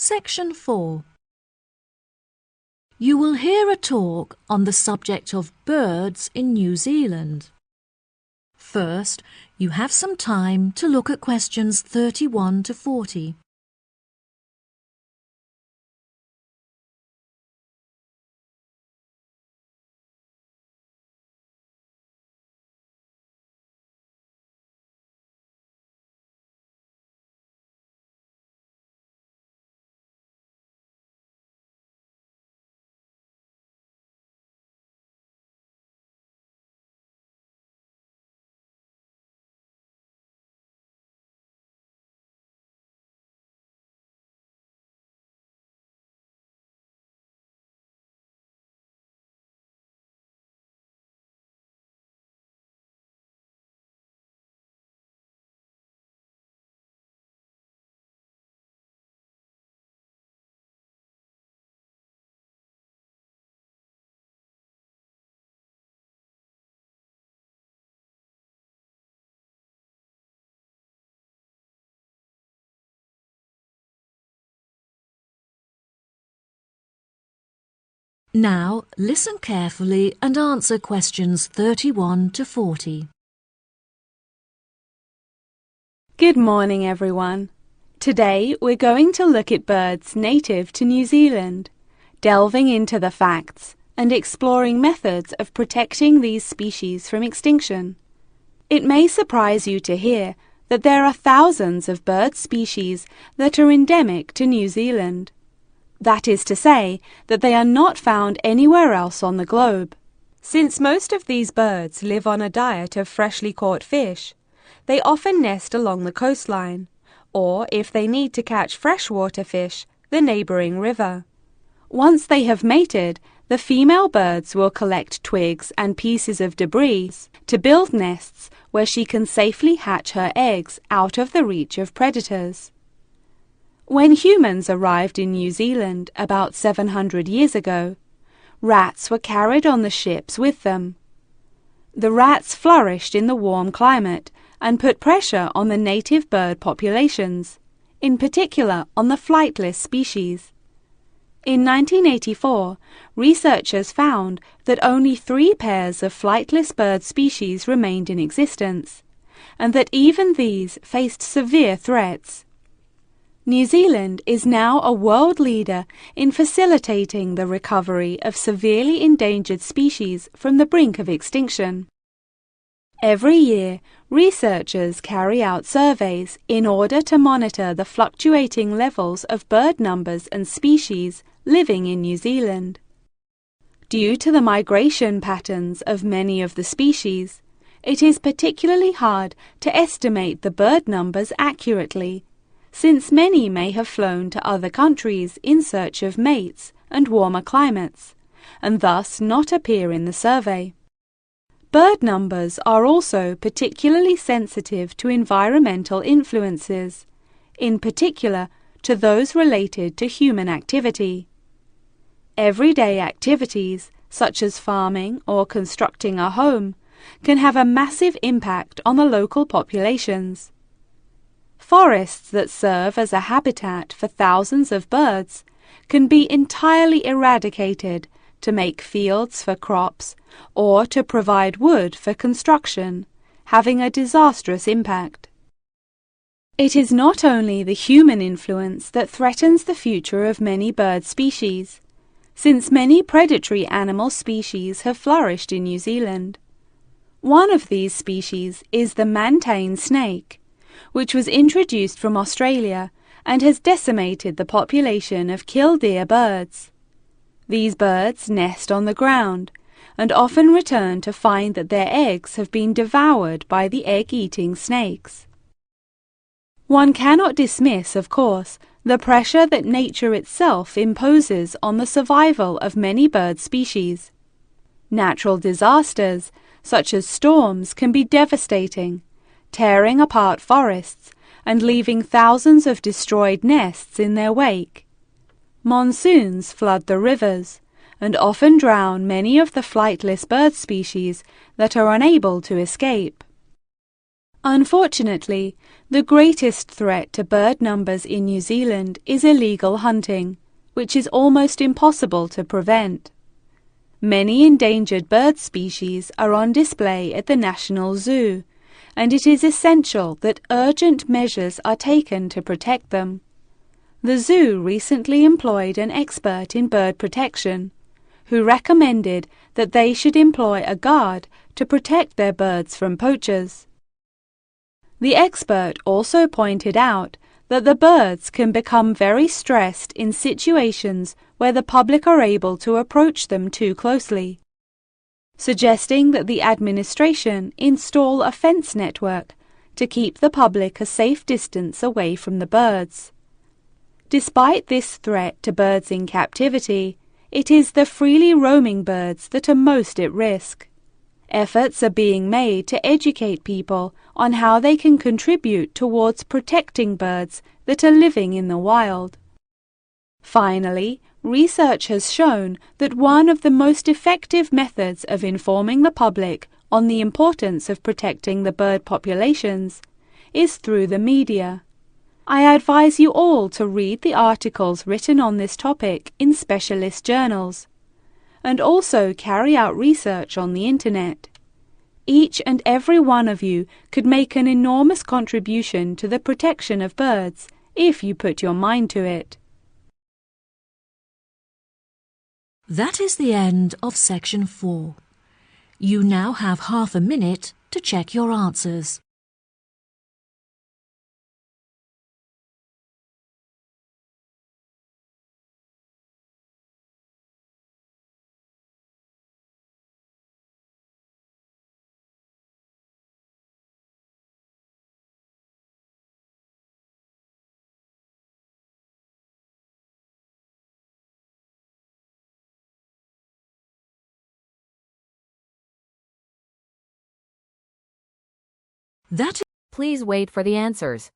Section 4. You will hear a talk on the subject of birds in New Zealand. First, you have some time to look at questions 31 to 40. Now, listen carefully and answer questions 31 to 40. Good morning, everyone. Today we're going to look at birds native to New Zealand, delving into the facts and exploring methods of protecting these species from extinction. It may surprise you to hear that there are thousands of bird species that are endemic to New Zealand. That is to say that they are not found anywhere else on the globe. Since most of these birds live on a diet of freshly caught fish, they often nest along the coastline, or if they need to catch freshwater fish, the neighbouring river. Once they have mated, the female birds will collect twigs and pieces of debris to build nests where she can safely hatch her eggs out of the reach of predators. When humans arrived in New Zealand about 700 years ago, rats were carried on the ships with them. The rats flourished in the warm climate and put pressure on the native bird populations, in particular on the flightless species. In 1984, researchers found that only 3 pairs of flightless bird species remained in existence, and that even these faced severe threats. New Zealand is now a world leader in facilitating the recovery of severely endangered species from the brink of extinction. Every year, researchers carry out surveys in order to monitor the fluctuating levels of bird numbers and species living in New Zealand. Due to the migration patterns of many of the species, it is particularly hard to estimate the bird numbers accurately, since many may have flown to other countries in search of mates and warmer climates, and thus not appear in the survey. Bird numbers are also particularly sensitive to environmental influences, in particular to those related to human activity. Everyday activities, such as farming or constructing a home, can have a massive impact on the local populations. Forests that serve as a habitat for thousands of birds can be entirely eradicated to make fields for crops or to provide wood for construction, having a disastrous impact. It is not only the human influence that threatens the future of many bird species, since many predatory animal species have flourished in New Zealand. One of these species is the mantane snake, which was introduced from Australia and has decimated the population of killdeer birds. These birds nest on the ground and often return to find that their eggs have been devoured by the egg-eating snakes. One cannot dismiss, of course, the pressure that nature itself imposes on the survival of many bird species. Natural disasters, such as storms, can be devastating, tearing apart forests and leaving thousands of destroyed nests in their wake. Monsoons flood the rivers and often drown many of the flightless bird species that are unable to escape. Unfortunately, the greatest threat to bird numbers in New Zealand is illegal hunting, which is almost impossible to prevent. Many endangered bird species are on display at the National Zoo, and it is essential that urgent measures are taken to protect them. The zoo recently employed an expert in bird protection, who recommended that they should employ a guard to protect their birds from poachers. The expert also pointed out that the birds can become very stressed in situations where the public are able to approach them too closely, suggesting that the administration install a fence network to keep the public a safe distance away from the birds. Despite this threat to birds in captivity, it is the freely roaming birds that are most at risk. Efforts are being made to educate people on how they can contribute towards protecting birds that are living in the wild. Finally, research has shown that one of the most effective methods of informing the public on the importance of protecting the bird populations is through the media. I advise you all to read the articles written on this topic in specialist journals, and also carry out research on the Internet. Each and every one of you could make an enormous contribution to the protection of birds if you put your mind to it. That is the end of section 4. You now have half a minute to check your answers. Please wait for the answers.